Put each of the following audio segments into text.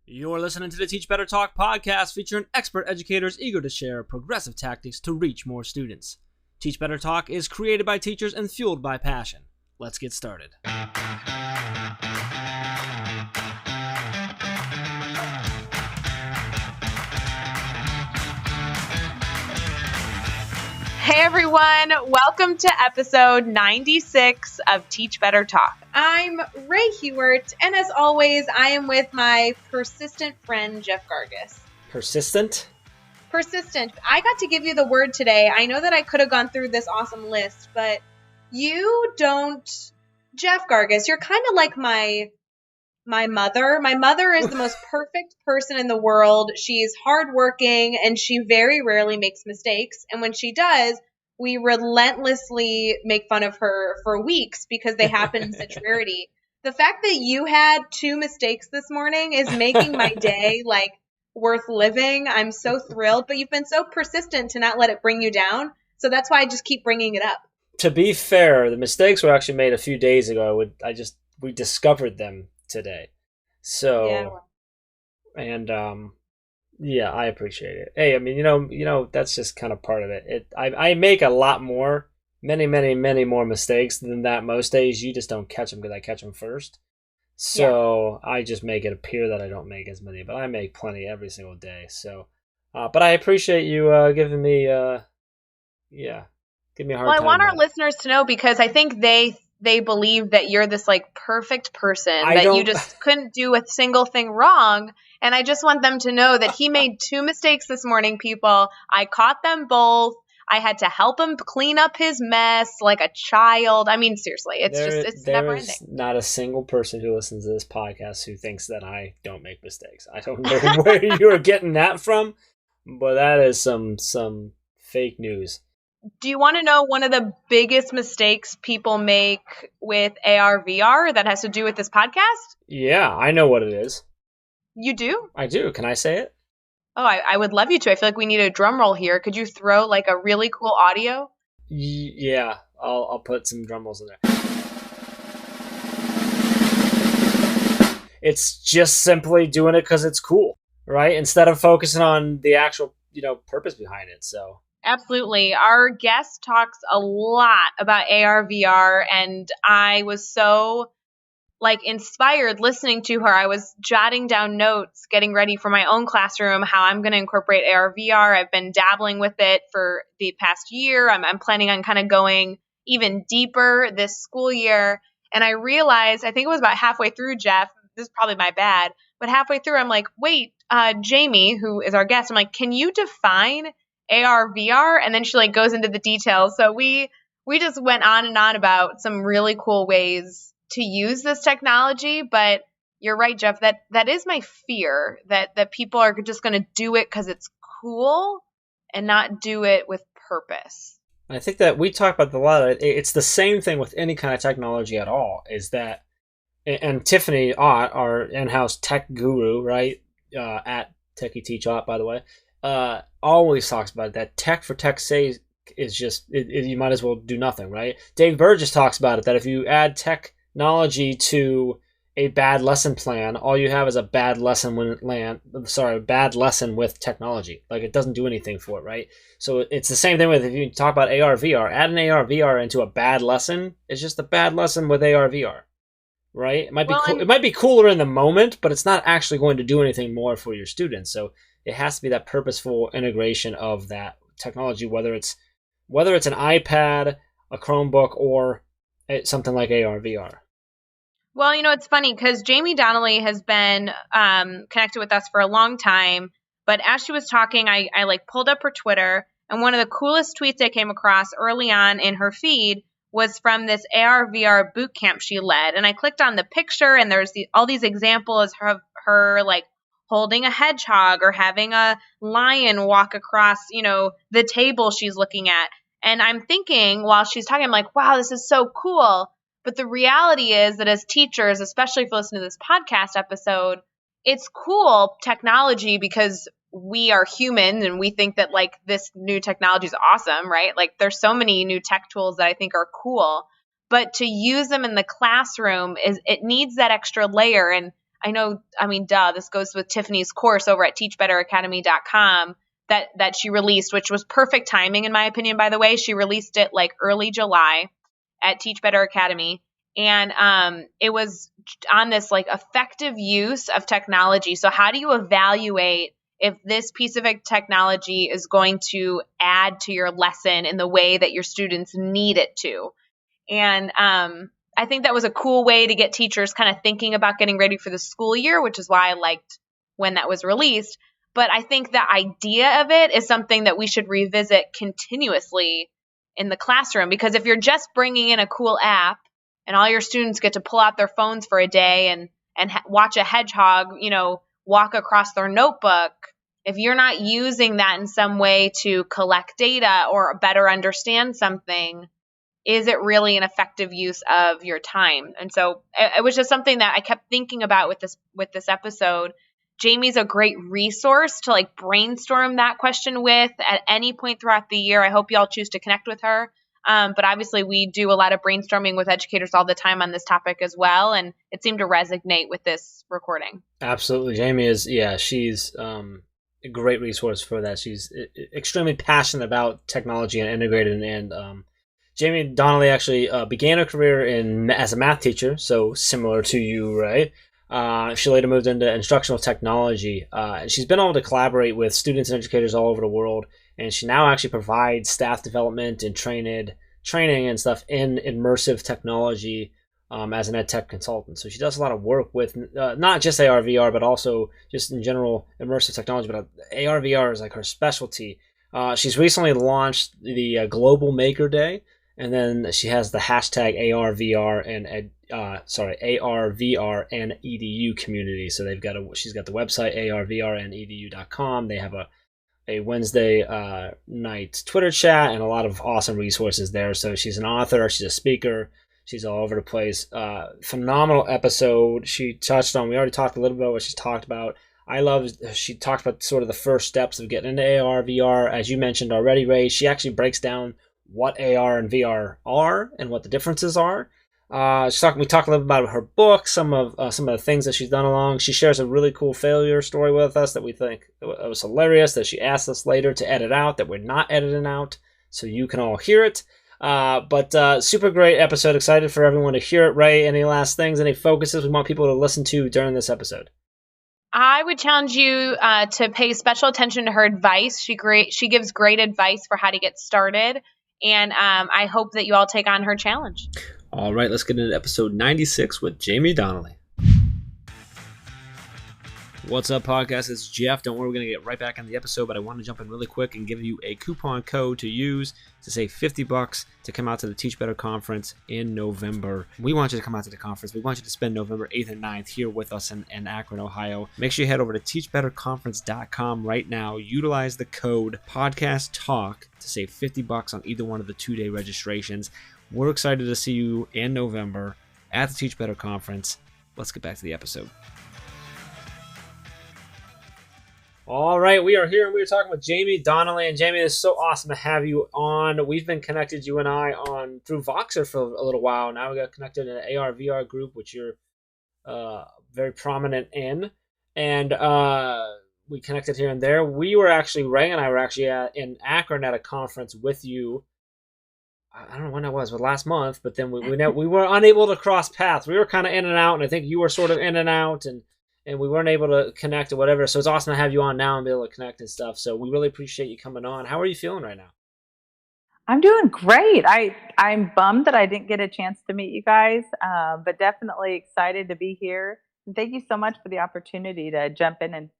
You're listening to the Teach Better Talk podcast featuring expert educators eager to share progressive tactics to reach more students. Teach Better Talk is created by teachers and fueled by passion. Let's get started. Hey everyone, welcome to episode 96 of Teach Better Talk. I'm Ray Hewart, and as always, I am with my persistent friend, Jeff Gargis. Persistent? Persistent. I got to give you the word today. I know that I could have gone through this awesome list, but you don't. Jeff Gargis, you're kind of like my mother. My mother is the most perfect person in the world. She's hardworking and she very rarely makes mistakes. And when she does, we relentlessly make fun of her for weeks because they happen in such rarity. The fact that you had 2 mistakes this morning is making my day like worth living. I'm so thrilled, but you've been so persistent to not let it bring you down. So that's why I just keep bringing it up. To be fair, the mistakes were actually made a few days ago. We discovered them today. So, yeah. Yeah, I appreciate it. Hey, I mean, you know, that's just kind of part of it. I make a lot more, many more mistakes than that most days. You just don't catch them because I catch them first. So I just make it appear that I don't make as many, but I make plenty every single day. So, but I appreciate you giving me, give me a hard time. Well, I want our listeners to know because I think they believe that you're this like perfect person you just couldn't do a single thing wrong. And I just want them to know that he made 2 mistakes this morning, people. I caught them both. I had to help him clean up his mess like a child. I mean, seriously, it's never ending. There is not a single person who listens to this podcast who thinks that I don't make mistakes. I don't know where you are getting that from, but that is some fake news. Do you want to know one of the biggest mistakes people make with AR, VR that has to do with this podcast? Yeah, I know what it is. You do? I do. Can I say it? Oh, I would love you to. I feel like we need a drum roll here. Could you throw like a really cool audio? Yeah, I'll put some drum rolls in there. It's just simply doing it because it's cool, right? Instead of focusing on the actual, purpose behind it. So. Absolutely. Our guest talks a lot about AR, VR, and I was so inspired listening to her. I was jotting down notes, getting ready for my own classroom, how I'm going to incorporate AR, VR. I've been dabbling with it for the past year. I'm planning on kind of going even deeper this school year. And I realized, I think it was about halfway through, Jeff, this is probably my bad, but halfway through, I'm like, wait, Jamie, who is our guest, I'm like, can you define AR, VR? And then she goes into the details. So we just went on and on about some really cool ways to use this technology. But you're right, Jeff, that is my fear, that people are just going to do it because it's cool and not do it with purpose. I think that we talk about a lot. It's the same thing with any kind of technology at all, is that, and Tiffany Ott, our in-house tech guru, right, at Techie Teach Ott, by the way, always talks about it, that tech for tech's sake is just, you might as well do nothing, right? Dave Burgess talks about it, that if you add technology to a bad lesson plan, all you have is a bad lesson with technology. It doesn't do anything for it, right? So it's the same thing with, if you talk about AR, VR, add an AR, VR into a bad lesson, it's just a bad lesson with AR, VR, right? It might be cooler in the moment, but it's not actually going to do anything more for your students. So it has to be that purposeful integration of that technology, whether it's an iPad, a Chromebook, or something like AR, VR. Well, it's funny because Jaime Donally has been connected with us for a long time. But as she was talking, I pulled up her Twitter, and one of the coolest tweets I came across early on in her feed was from this AR, VR boot camp she led. And I clicked on the picture, and there's all these examples of her holding a hedgehog or having a lion walk across, the table she's looking at. And I'm thinking while she's talking, I'm like, wow, this is so cool. But the reality is that as teachers, especially if you listen to this podcast episode, it's cool technology because we are human and we think that this new technology is awesome, right? There's so many new tech tools that I think are cool, but to use them in the classroom it needs that extra layer. And I know, I mean, duh, this goes with Tiffany's course over at teachbetteracademy.com that she released, which was perfect timing in my opinion, by the way. She released it like early July at Teach Better Academy. And it was on this like effective use of technology. So how do you evaluate if this piece of technology is going to add to your lesson in the way that your students need it to? And I think that was a cool way to get teachers kind of thinking about getting ready for the school year, which is why I liked when that was released. But I think the idea of it is something that we should revisit continuously in the classroom, because if you're just bringing in a cool app and all your students get to pull out their phones for a day and watch a hedgehog, walk across their notebook, if you're not using that in some way to collect data or better understand something, is it really an effective use of your time? And so it was just something that I kept thinking about with this episode. Jamie's a great resource to like brainstorm that question with at any point throughout the year. I hope y'all choose to connect with her. But obviously we do a lot of brainstorming with educators all the time on this topic as well. And it seemed to resonate with this recording. Absolutely. Jamie is, she's a great resource for that. She's extremely passionate about technology and integrated, and Jaime Donally actually began her career as a math teacher, so similar to you, right? She later moved into instructional technology, and she's been able to collaborate with students and educators all over the world, and she now actually provides staff development and training and stuff in immersive technology as an ed tech consultant. So she does a lot of work with not just AR, VR, but also just in general immersive technology, but AR, VR is like her specialty. She's recently launched the Global Maker Day, and then she has the hashtag ARVR and ARVR and EDU community. So she's got the website arvrandedu.com. They have a Wednesday night Twitter chat and a lot of awesome resources there. So she's an author, she's a speaker, she's all over the place. Phenomenal episode. We already talked a little bit about what she's talked about. She talked about sort of the first steps of getting into AR, VR. As you mentioned already, Ray, she actually breaks down what AR and VR are and what the differences are. We talked a little bit about her book, some of the things that she's done along. She shares a really cool failure story with us that we think it was hilarious, that she asked us later to edit out, that we're not editing out, so you can all hear it. But super great episode. Excited for everyone to hear it. Ray, any last things, any focuses we want people to listen to during this episode? I would challenge you to pay special attention to her advice. She gives great advice for how to get started. And I hope that you all take on her challenge. All right, let's get into episode 96 with Jaime Donally. What's up, podcast? It's Jeff. Don't worry, we're going to get right back on the episode, but I want to jump in really quick and give you a coupon code to use to save $50 to come out to the Teach Better Conference in November. We want you to come out to the conference. We want you to spend November 8th and 9th here with us in Akron, Ohio. Make sure you head over to teachbetterconference.com right now. Utilize the code PODCASTTALK to save $50 on either one of the 2-day registrations. We're excited to see you in November at the Teach Better Conference. Let's get back to the episode. All right, we are here and we are talking with Jaime Donally. And Jaime, it's so awesome to have you on. We've been connected, you and I, through Voxer for a little while. Now we got connected in an AR VR group, which you're very prominent in. And we connected here and there. Ray and I were actually in Akron at a conference with you. I don't know when that was, but last month. But then we were unable to cross paths. We were kind of in and out, and I think you were sort of in and out, and we weren't able to connect or whatever. So it's awesome to have you on now and be able to connect and stuff. So we really appreciate you coming on. How are you feeling right now? I'm doing great. I'm bummed that I didn't get a chance to meet you guys, but definitely excited to be here. And thank you so much for the opportunity to jump in and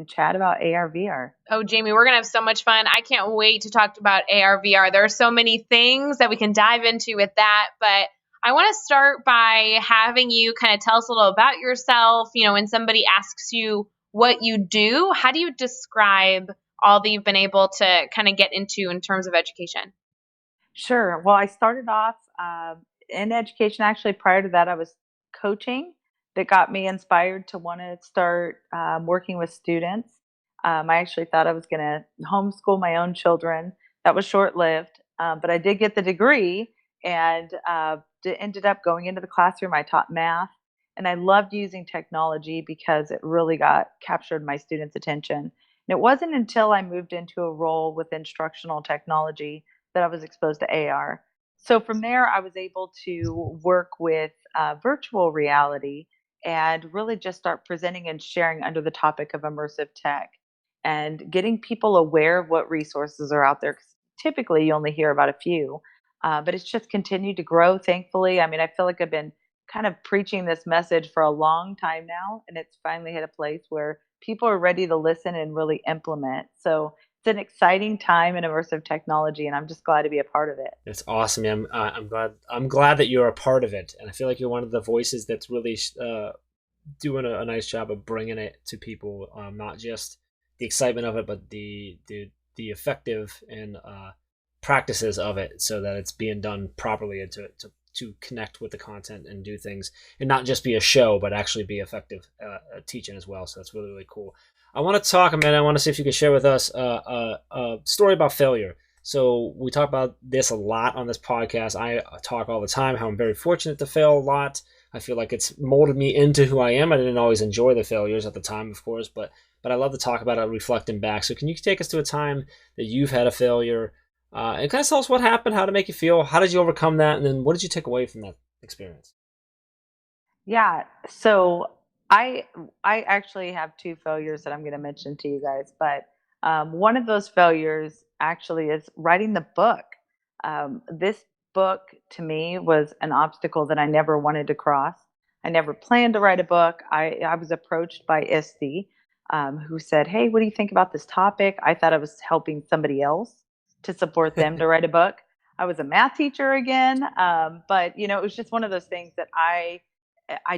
chat about AR VR. Oh, Jaime, we're going to have so much fun. I can't wait to talk about AR VR. There are so many things that we can dive into with that, but I want to start by having you kind of tell us a little about yourself. When somebody asks you what you do, how do you describe all that you've been able to kind of get into in terms of education? Sure. Well, I started off in education. Actually, prior to that, I was coaching. That got me inspired to want to start working with students. I actually thought I was going to homeschool my own children. That was short-lived, but I did get the degree and ended up going into the classroom. I taught math, And I loved using technology because it really captured my students' attention. And it wasn't until I moved into a role with instructional technology that I was exposed to AR. So from there, I was able to work with virtual reality and really just start presenting and sharing under the topic of immersive tech and getting people aware of what resources are out there. 'Cause typically, you only hear about a few, but it's just continued to grow, thankfully. I mean, I feel like I've been kind of preaching this message for a long time now, and it's finally hit a place where people are ready to listen and really implement. So it's an exciting time in immersive technology, and I'm just glad to be a part of it. It's awesome. Yeah, I'm glad. I'm glad that you're a part of it, and I feel like you're one of the voices that's really doing a nice job of bringing it to people. Not just the excitement of it, but the effective and practices of it, so that it's being done properly and to connect with the content and do things, and not just be a show, but actually be effective teaching as well. So that's really, really cool. I want to talk a minute. I want to see if you can share with us a story about failure. So we talk about this a lot on this podcast. I talk all the time how I'm very fortunate to fail a lot. I feel like it's molded me into who I am. I didn't always enjoy the failures at the time, of course, but I love to talk about it, reflecting back. So can you take us to a time that you've had a failure, and kind of tell us what happened, how to make you feel, how did you overcome that, and then what did you take away from that experience? Yeah. So I I actually have two failures that I'm going to mention to you guys, but one of those failures actually is writing the book. This book to me was an obstacle that I never wanted to cross. I never planned to write a book. I was approached by ISTE, who said, "Hey, what do you think about this topic?" I thought I was helping somebody else to support them to write a book. I was a math teacher again, but it was just one of those things that I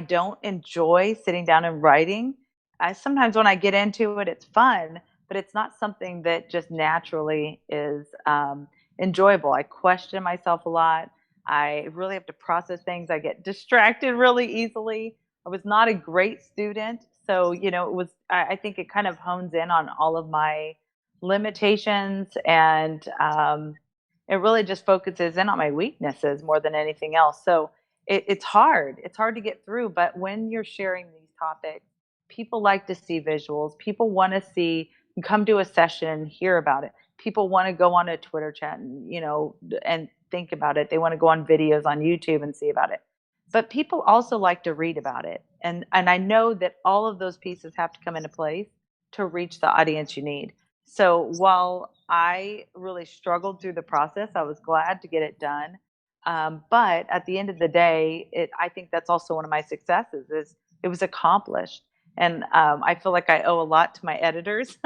don't enjoy sitting down and writing. I sometimes when I get into it, it's fun, but it's not something that just naturally is enjoyable. I question myself a lot. I really have to process things. I get distracted really easily. I was not a great student, so it was. I think it kind of hones in on all of my limitations, and it really just focuses in on my weaknesses more than anything else. So it's hard. It's hard to get through. But when you're sharing these topics, people like to see visuals. People want to see, come to a session and hear about it. People want to go on a Twitter chat and think about it. They want to go on videos on YouTube and see about it. But people also like to read about it. And I know that all of those pieces have to come into place to reach the audience you need. So while I really struggled through the process, I was glad to get it done. But at the end of the day, I think that's also one of my successes is it was accomplished. And I feel like I owe a lot to my editors.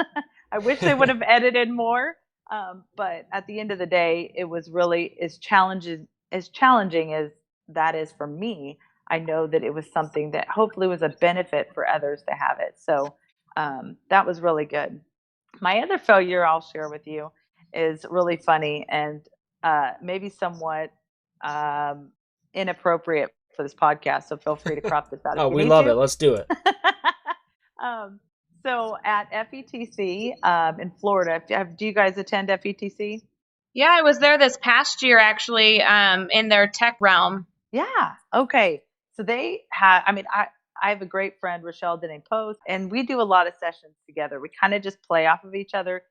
I wish they would have edited more. But at the end of the day, it was really as challenging as that is for me. I know that it was something that hopefully was a benefit for others to have it. So that was really good. My other failure I'll share with you is really funny and maybe somewhat um, inappropriate for this podcast. So feel free to crop this out if Oh, you we need love it. to. Let's do it. um, so at FETC in Florida, do you guys attend FETC? Yeah, I was there this past year actually in their tech realm. Yeah. Okay. So they have, I mean, I have a great friend, Rachelle Denning Post, and we do a lot of sessions together. We kind of just play off of each other.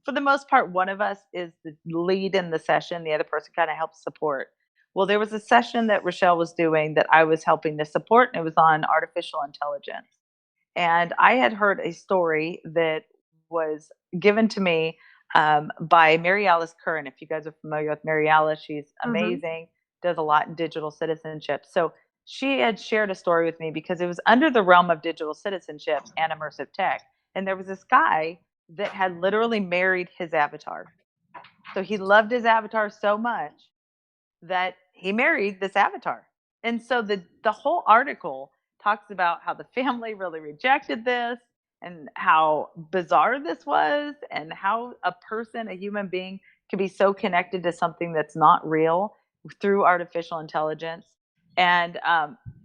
For the most part, one of us is the lead in the session, the other person kind of helps support. Well, there was a session that Rachelle was doing that I was helping to support, and it was on artificial intelligence. And I had heard a story that was given to me by Mary Alice Curran. If you guys are familiar with Mary Alice, she's amazing, does a lot in digital citizenship. So she had shared a story with me because it was under the realm of digital citizenship and immersive tech. And there was this guy that had literally married his avatar. So he loved his avatar so much that he married this avatar. And so the whole article talks about how the family really rejected this and how bizarre this was and how a person, a human being, can be so connected to something that's not real through artificial intelligence. And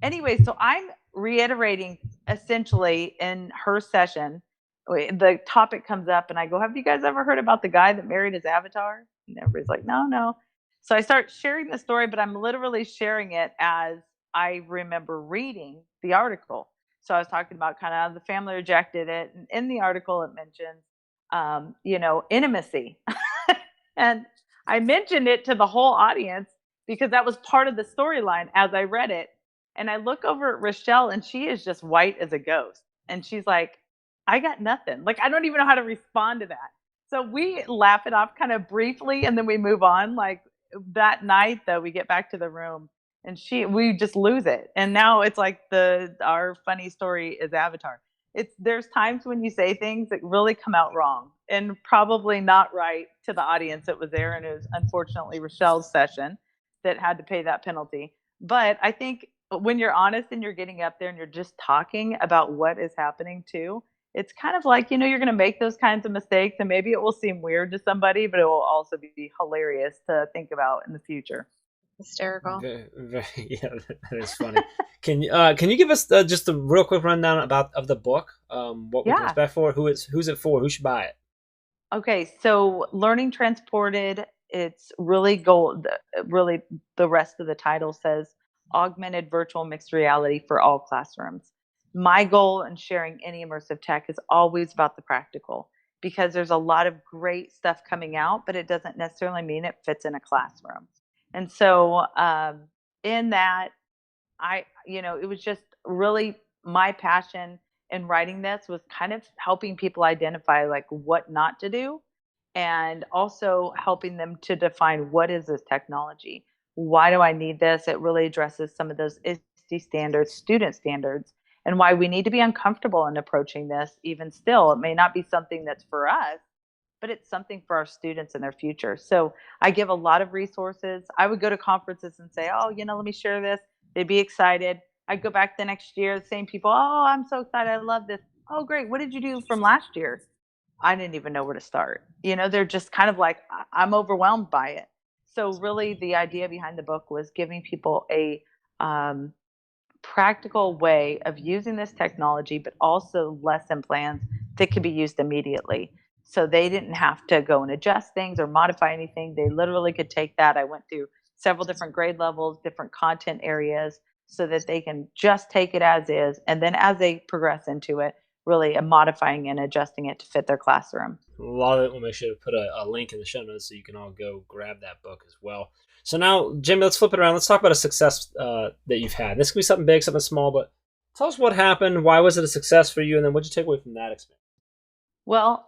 anyway, so I'm reiterating essentially in her session, the topic comes up and I go, "Have you guys ever heard about the guy that married his avatar?" And everybody's like, "No, no." So I start sharing the story, but I'm literally sharing it as I remember reading the article. So I was talking about kind of the family rejected it. And in the article, it mentions, intimacy. And I mentioned it to the whole audience because that was part of the storyline as I read it. And I look over at Rachelle and she is just white as a ghost. And she's like, I got nothing. Like, I don't even know how to respond to that. So we laugh it off kind of briefly and then we move on. Like that night, though, we get back to the room and we just lose it. And now it's like our funny story is Avatar. There's times when you say things that really come out wrong and probably not right to the audience that was there. And it was unfortunately Rachelle's session that had to pay that penalty. But I think when you're honest and you're getting up there and you're just talking about what is happening too, it's kind of like, you're going to make those kinds of mistakes and maybe it will seem weird to somebody, but it will also be hilarious to think about in the future. Hysterical. Yeah, that is funny. Can you give us just a real quick rundown of the book? What we can expect for who's it for? Who should buy it? Okay, so Learning Transported. It's really the rest of the title says augmented virtual mixed reality for all classrooms. My goal in sharing any immersive tech is always about the practical because there's a lot of great stuff coming out, but it doesn't necessarily mean it fits in a classroom. And so in that, it was just really my passion in writing this was kind of helping people identify like what not to do and also helping them to define what is this technology? Why do I need this? It really addresses some of those ISTE standards, student standards, and why we need to be uncomfortable in approaching this even still. It may not be something that's for us, but it's something for our students and their future. So I give a lot of resources. I would go to conferences and say, oh, let me share this. They'd be excited. I'd go back the next year, the same people, oh, I'm so excited. I love this. Oh, great. What did you do from last year? I didn't even know where to start. They're just kind of like, I'm overwhelmed by it. So really the idea behind the book was giving people a practical way of using this technology, but also lesson plans that could be used immediately. So they didn't have to go and adjust things or modify anything. They literally could take that. I went through several different grade levels, different content areas, so that they can just take it as is. And then as they progress into it, really modifying and adjusting it to fit their classroom. Love it. We'll make sure to put a link in the show notes so you can all go grab that book as well. So now, Jimmy, let's flip it around. Let's talk about a success that you've had. This could be something big, something small, but tell us what happened. Why was it a success for you? And then what did you take away from that experience? Well,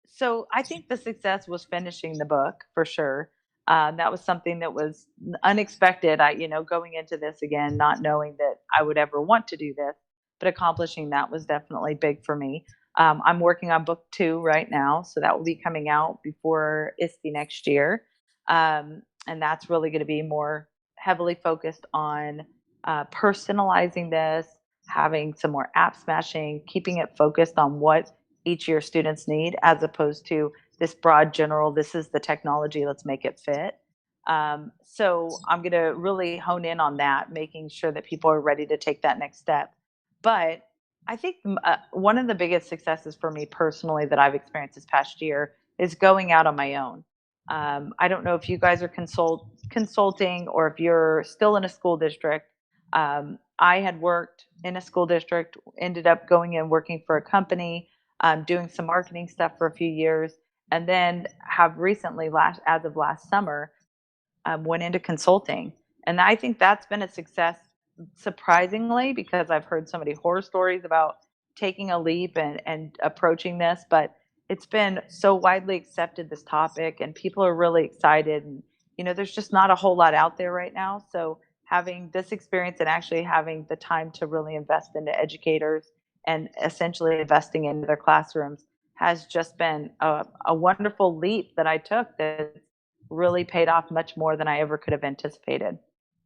so I think the success was finishing the book for sure. That was something that was unexpected. Going into this again, not knowing that I would ever want to do this, but accomplishing that was definitely big for me. I'm working on book 2 right now, so that will be coming out before ISTE next year. And that's really going to be more heavily focused on personalizing this, having some more app smashing, keeping it focused on what each of your students need, as opposed to this broad general, this is the technology, let's make it fit. So I'm going to really hone in on that, making sure that people are ready to take that next step. But I think one of the biggest successes for me personally that I've experienced this past year is going out on my own. I don't know if you guys are consulting or if you're still in a school district. I had worked in a school district, ended up going and working for a company, doing some marketing stuff for a few years, and then have recently, as of last summer, went into consulting. And I think that's been a success, surprisingly, because I've heard so many horror stories about taking a leap and approaching this, but it's been so widely accepted, this topic, and people are really excited. And, there's just not a whole lot out there right now. So having this experience and actually having the time to really invest into educators and essentially investing into their classrooms has just been a wonderful leap that I took that really paid off much more than I ever could have anticipated.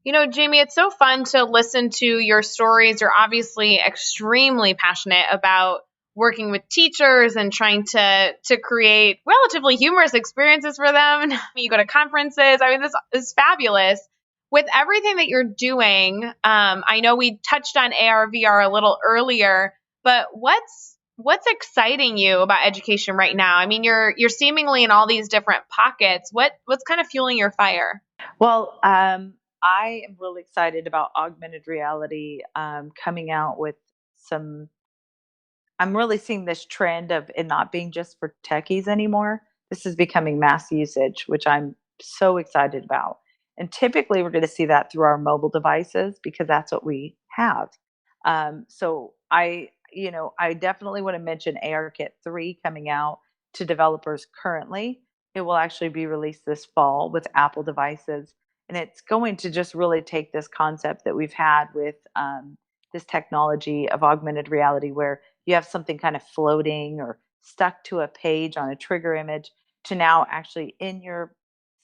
Jamie, it's so fun to listen to your stories. You're obviously extremely passionate about working with teachers and trying to create relatively humorous experiences for them. You go to conferences. I mean, this is fabulous. With everything that you're doing, I know we touched on AR, VR a little earlier, but what's exciting you about education right now? I mean, you're seemingly in all these different pockets. What's kind of fueling your fire? Well, I am really excited about augmented reality coming out with some. I'm really seeing this trend of it not being just for techies anymore. This is becoming mass usage, which I'm so excited about. And typically, we're going to see that through our mobile devices because that's what we have. So I definitely want to mention ARKit 3 coming out to developers currently. It will actually be released this fall with Apple devices, and it's going to just really take this concept that we've had with this technology of augmented reality, where you have something kind of floating or stuck to a page on a trigger image, to now actually in your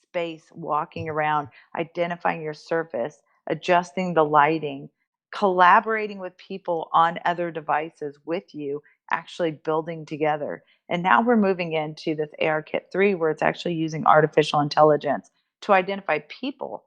space, walking around, identifying your surface, adjusting the lighting, collaborating with people on other devices with you, actually building together. And now we're moving into this ARKit 3 where it's actually using artificial intelligence to identify people.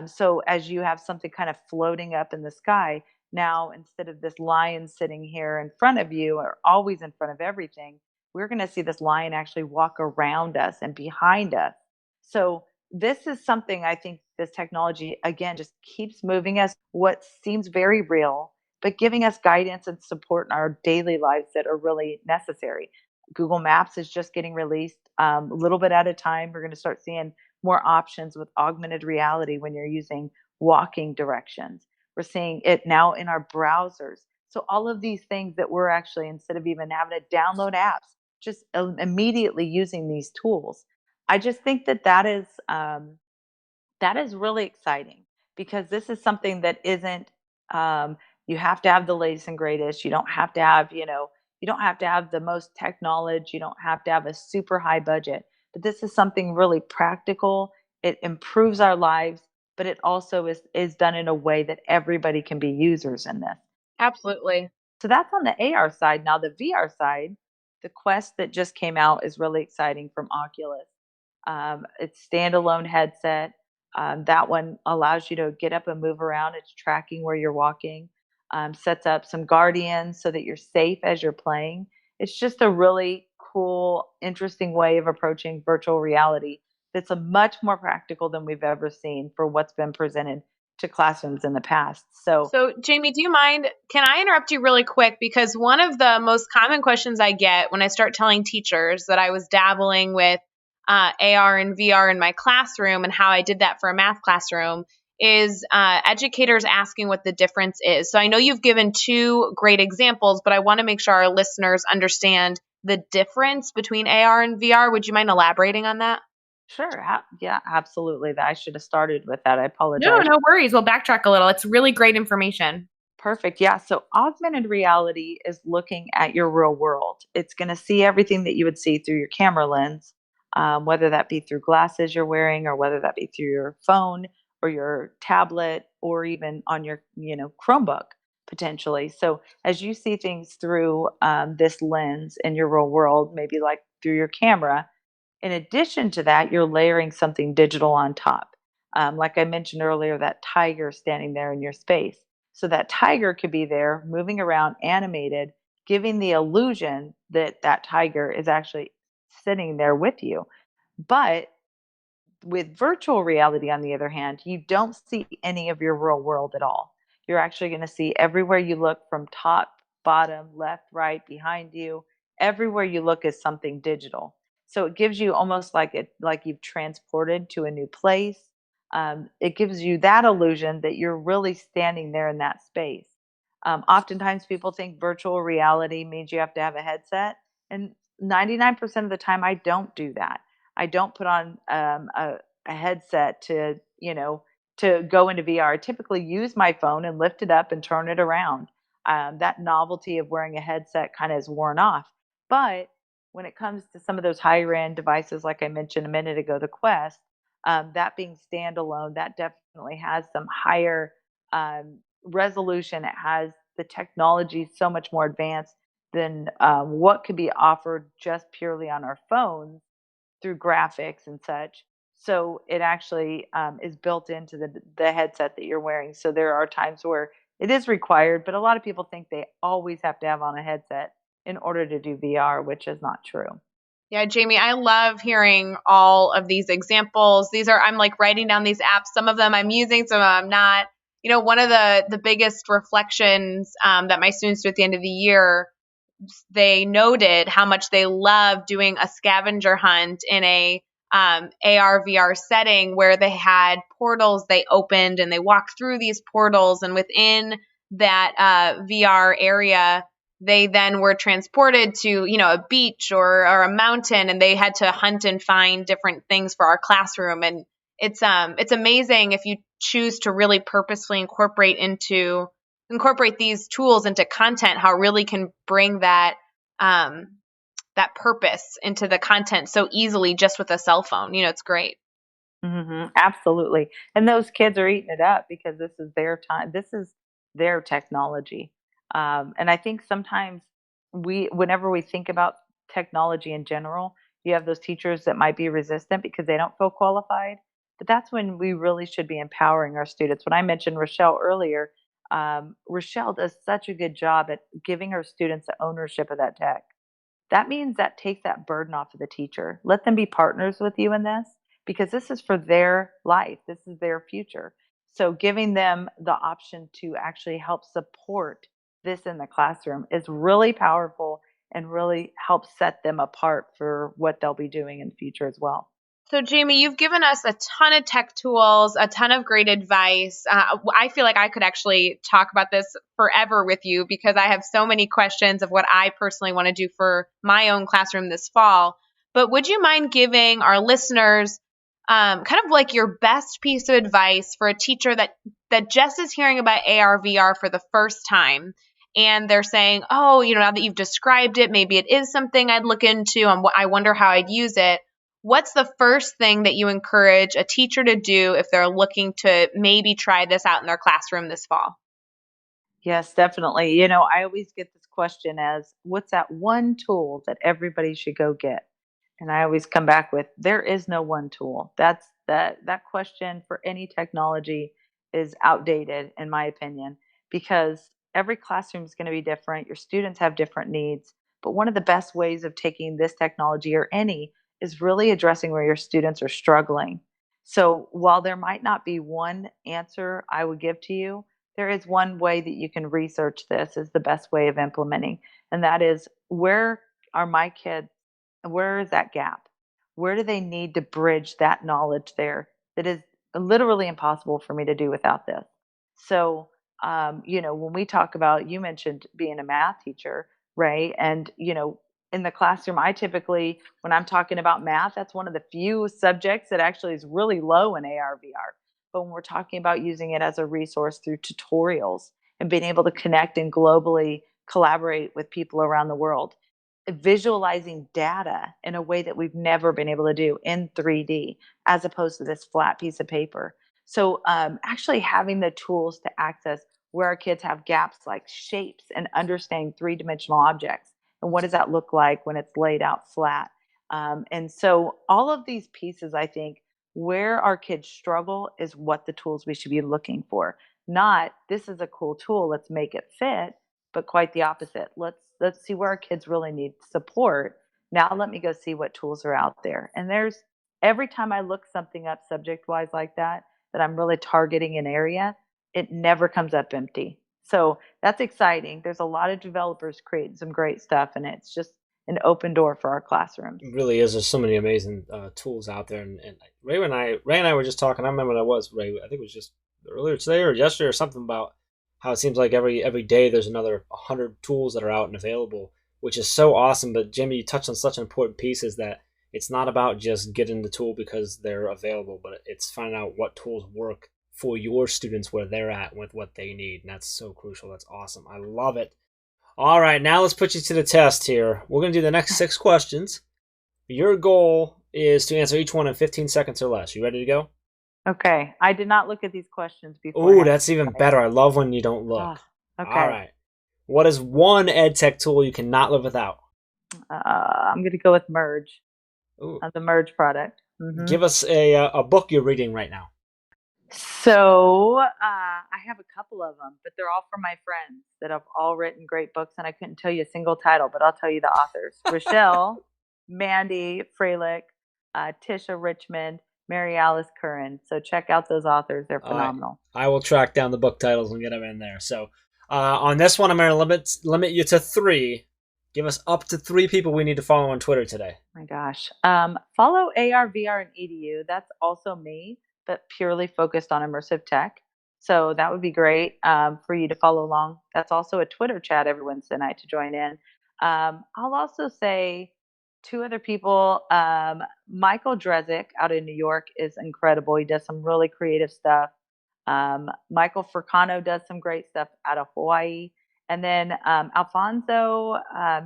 So as you have something kind of floating up in the sky, now instead of this lion sitting here in front of you or always in front of everything, we're going to see this lion actually walk around us and behind us. So this is something I think this technology, again, just keeps moving us what seems very real, but giving us guidance and support in our daily lives that are really necessary. Google Maps is just getting released a little bit at a time. We're going to start seeing more options with augmented reality when you're using walking directions. We're seeing it now in our browsers. So all of these things that we're actually, instead of even having to download apps, just immediately using these tools. I just think that that is really exciting because this is something that isn't, you have to have the latest and greatest. You don't have to have, you don't have to have the most tech knowledge. You don't have to have a super high budget. But this is something really practical. It improves our lives, but it also is done in a way that everybody can be users in this. Absolutely. So that's on the AR side. Now the VR side, the Quest that just came out is really exciting from Oculus. It's standalone headset. That one allows you to get up and move around. It's tracking where you're walking. Sets up some guardians so that you're safe as you're playing. It's just a really cool, interesting way of approaching virtual reality that's a much more practical than we've ever seen for what's been presented to classrooms in the past. So, Jamie, do you mind? Can I interrupt you really quick? Because one of the most common questions I get when I start telling teachers that I was dabbling with AR and VR in my classroom and how I did that for a math classroom is educators asking what the difference is. So I know you've given two great examples, but I want to make sure our listeners understand the difference between AR and VR. Would you mind elaborating on that? Sure. Yeah, absolutely. I should have started with that. I No, apologize. no worries. We'll backtrack a little. It's really great information. Perfect. Yeah. So augmented reality is looking at your real world. It's going to see everything that you would see through your camera lens, whether that be through glasses you're wearing or whether that be through your phone or your tablet or even on your, Chromebook potentially. So as you see things through this lens in your real world, maybe like through your camera, in addition to that, you're layering something digital on top. Like I mentioned earlier, that tiger standing there in your space. So that tiger could be there moving around animated, giving the illusion that that tiger is actually sitting there with you. But with virtual reality, on the other hand, you don't see any of your real world at all. You're actually going to see everywhere you look from top, bottom, left, right, behind you. Everywhere you look is something digital. So it gives you almost like you've transported to a new place. It gives you that illusion that you're really standing there in that space. Oftentimes, people think virtual reality means you have to have a headset, and 99% of the time, I don't do that. I don't put on a headset to go into VR. I typically use my phone and lift it up and turn it around. That novelty of wearing a headset kind of is worn off. But when it comes to some of those higher end devices, like I mentioned a minute ago, the Quest, that being standalone, that definitely has some higher resolution. It has the technology so much more advanced than what could be offered just purely on our phones through graphics and such. So it actually is built into the headset that you're wearing. So there are times where it is required, but a lot of people think they always have to have on a headset in order to do VR, which is not true. Yeah, Jamie, I love hearing all of these examples. I'm like writing down these apps. Some of them I'm using, some of them I'm not. One of the biggest reflections that my students do at the end of the year, they noted how much they love doing a scavenger hunt in a AR VR setting where they had portals they opened and they walked through these portals, and within that VR area, they then were transported to a beach or a mountain, and they had to hunt and find different things for our classroom. And it's amazing if you choose to really purposefully incorporate these tools into content, how it really can bring that that purpose into the content so easily just with a cell phone. It's great. Absolutely. And those kids are eating it up because this is their time. This is their technology. And I think sometimes whenever we think about technology in general, you have those teachers that might be resistant because they don't feel qualified. But that's when we really should be empowering our students. When I mentioned Rachelle earlier, Rachelle does such a good job at giving her students the ownership of that tech. That means that takes that burden off of the teacher. Let them be partners with you in this because this is for their life. This is their future. So giving them the option to actually help support this in the classroom is really powerful and really helps set them apart for what they'll be doing in the future as well. So, Jamie, you've given us a ton of tech tools, a ton of great advice. I feel like I could actually talk about this forever with you because I have so many questions of what I personally want to do for my own classroom this fall. But would you mind giving our listeners kind of like your best piece of advice for a teacher that just is hearing about AR, VR for the first time? And they're saying, oh, now that you've described it, maybe it is something I'd look into. I wonder how I'd use it. What's the first thing that you encourage a teacher to do if they're looking to maybe try this out in their classroom this fall? Yes, definitely. I always get this question as what's that one tool that everybody should go get? And I always come back with there is no one tool. That question for any technology is outdated in my opinion because every classroom is going to be different. Your students have different needs, but one of the best ways of taking this technology or any is really addressing where your students are struggling. So, while there might not be one answer I would give to you, there is one way that you can research this is the best way of implementing, and that is where are my kids, where is that gap? Where do they need to bridge that knowledge there that is literally impossible for me to do without this? So, when we talk about, you mentioned being a math teacher, right? And, in the classroom, I typically, when I'm talking about math, that's one of the few subjects that actually is really low in AR, VR. But when we're talking about using it as a resource through tutorials and being able to connect and globally collaborate with people around the world, visualizing data in a way that we've never been able to do in 3D as opposed to this flat piece of paper. So, actually having the tools to access where our kids have gaps like shapes and understanding three-dimensional objects and what does that look like when it's laid out flat. And so, all of these pieces, I think, where our kids struggle is what the tools we should be looking for. Not this is a cool tool, let's make it fit, but quite the opposite. Let's see where our kids really need support. Now let me go see what tools are out there. And there's every time I look something up subject wise like that I'm really targeting an area, it never comes up empty. So that's exciting. There's a lot of developers creating some great stuff, and it's just an open door for our classrooms. It really is. There's so many amazing tools out there, and Ray and I were just talking. I remember when I was Ray. I think it was just earlier today or yesterday or something about how it seems like every day there's another 100 tools that are out and available, which is so awesome. But Jimmy, you touched on such an important piece is that it's not about just getting the tool because they're available, but it's finding out what tools work for your students where they're at with what they need, and that's so crucial. That's awesome. I love it. All right, now let's put you to the test here. We're going to do the next 6 questions. Your goal is to answer each one in 15 seconds or less. You ready to go? Okay. I did not look at these questions before. Oh, that's even better. I love when you don't look. Okay. All right. What is one ed tech tool you cannot live without? I'm going to go with Merge. Ooh. The Merge product. Give us a book you're reading right now. So I have a couple of them, but they're all from my friends that have all written great books, and I couldn't tell you a single title, but I'll tell you the authors. Rachelle Mandy Freilich, Tisha Richmond, Mary Alice Curran. So check out those authors. They're phenomenal. I will track down the book titles and get them in there. So on this one, I'm going to limit you to 3. Give us up to 3 people we need to follow on Twitter today. My gosh. Follow AR, VR, and EDU. That's also me, but purely focused on immersive tech. So that would be great for you to follow along. That's also a Twitter chat every Wednesday night to join in. I'll also say 2 other people. Michael Drezick out in New York is incredible. He does some really creative stuff. Michael Furcano does some great stuff out of Hawaii. And then Alfonso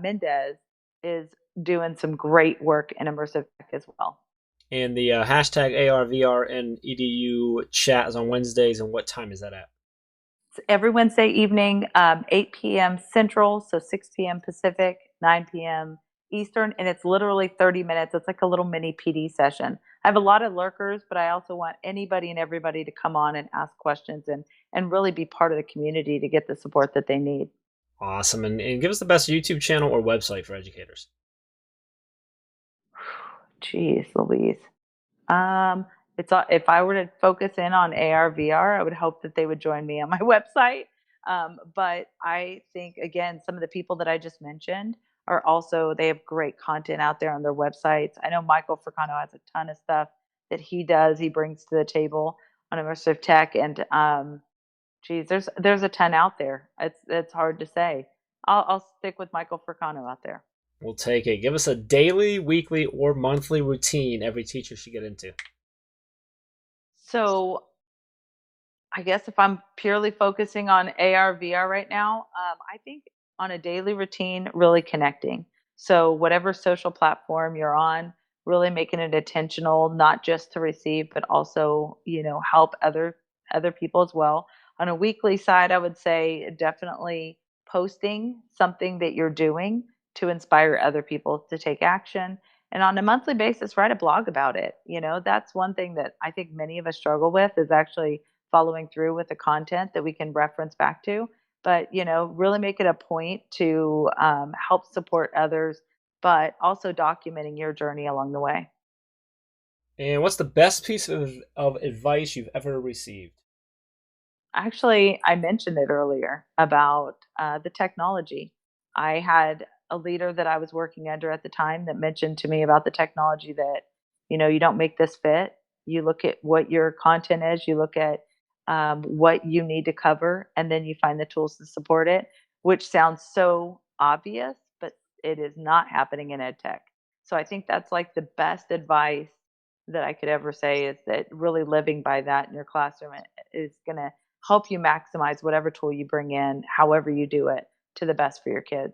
Mendez is doing some great work in immersive tech as well. And the hashtag ARVR and EDU chat is on Wednesdays. And what time is that at? It's every Wednesday evening, 8 p.m. Central, so 6 p.m. Pacific, 9 p.m. Eastern, and it's literally 30 minutes. It's like a little mini PD session. I have a lot of lurkers, but I also want anybody and everybody to come on and ask questions and really be part of the community to get the support that they need. Awesome. And give us the best YouTube channel or website for educators. Jeez Louise. If I were to focus in on AR, VR, I would hope that they would join me on my website. But I think, again, some of the people that I just mentioned are also, they have great content out there on their websites. I know Michael Furcano has a ton of stuff that he does, he brings to the table on immersive tech. And geez, there's a ton out there. It's hard to say. I'll stick with Michael Furcano out there. We'll take it. Give us a daily, weekly, or monthly routine every teacher should get into. So I guess if I'm purely focusing on AR, VR right now, I think on a daily routine, really connecting. So whatever social platform you're on, really making it intentional, not just to receive, but also, help other people as well. On a weekly side, I would say definitely posting something that you're doing to inspire other people to take action. And on a monthly basis, write a blog about it. That's one thing that I think many of us struggle with, is actually following through with the content that we can reference back to. But, really make it a point to help support others, but also documenting your journey along the way. And what's the best piece of advice you've ever received? Actually, I mentioned it earlier about the technology. I had a leader that I was working under at the time that mentioned to me about the technology that, you don't make this fit. You look at what your content is, you look at what you need to cover, and then you find the tools to support it, which sounds so obvious, but it is not happening in ed tech. So I think that's like the best advice that I could ever say, is that really living by that in your classroom is going to help you maximize whatever tool you bring in, however you do it, to the best for your kids.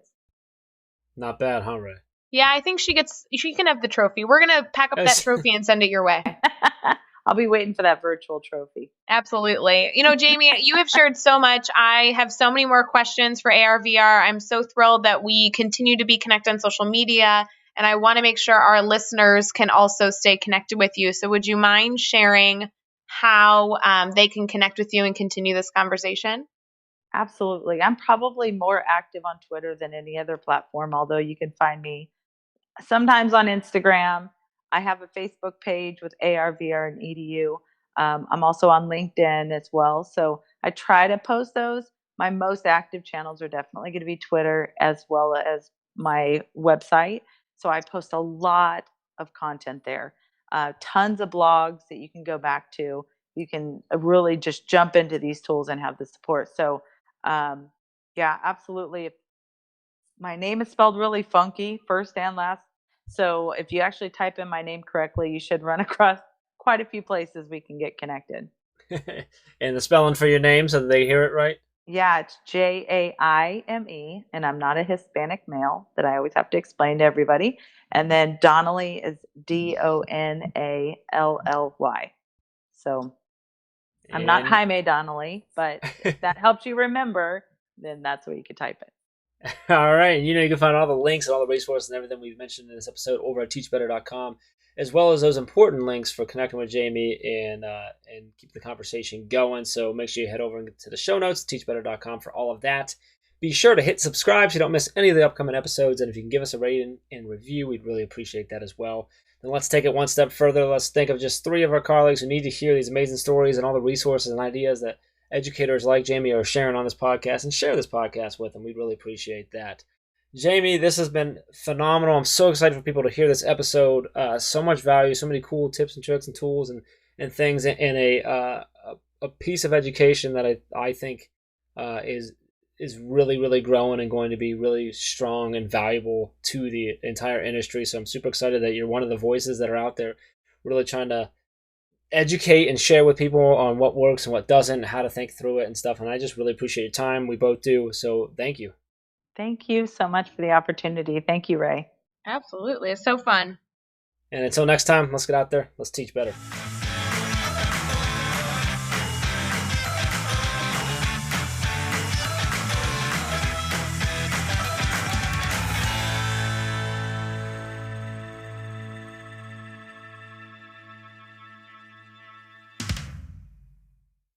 Not bad, huh, Ray? Yeah, I think she can have the trophy. We're going to pack up that trophy and send it your way. I'll be waiting for that virtual trophy. Absolutely. Jamie, you have shared so much. I have so many more questions for AR, VR. I'm so thrilled that we continue to be connected on social media, and I want to make sure our listeners can also stay connected with you. So would you mind sharing how they can connect with you and continue this conversation? Absolutely. I'm probably more active on Twitter than any other platform, although you can find me sometimes on Instagram. I have a Facebook page with AR, VR, and EDU. I'm also on LinkedIn as well. So I try to post those. My most active channels are definitely going to be Twitter as well as my website. So I post a lot of content there. Tons of blogs that you can go back to. You can really just jump into these tools and have the support. So yeah, absolutely. My name is spelled really funky, first and last. So if you actually type in my name correctly, you should run across quite a few places we can get connected. And the spelling for your name so that they hear it right? Yeah, it's Jaime, and I'm not a Hispanic male that I always have to explain to everybody. And then Donally is Donally. So I'm not Jaime Donally, but if that helps you remember, then that's where you could type it. All right. You can find all the links and all the resources and everything we've mentioned in this episode over at teachbetter.com, as well as those important links for connecting with Jamie and keep the conversation going. So make sure you head over to the show notes, teachbetter.com, for all of that. Be sure to hit subscribe so you don't miss any of the upcoming episodes. And if you can give us a rating and review, we'd really appreciate that as well. Then let's take it one step further. Let's think of just 3 of our colleagues who need to hear these amazing stories and all the resources and ideas that educators like Jaime are sharing on this podcast, and share this podcast with them. We'd really appreciate that. Jaime, this has been phenomenal. I'm so excited for people to hear this episode. So much value, so many cool tips and tricks and tools and things in a piece of education that I think is really, really growing and going to be really strong and valuable to the entire industry. So I'm super excited that you're one of the voices that are out there really trying to educate and share with people on what works and what doesn't, how to think through it and stuff. And I just really appreciate your time. We both do. So thank you. Thank you so much for the opportunity. Thank you, Ray. Absolutely. It's so fun. And until next time, let's get out there. Let's teach better.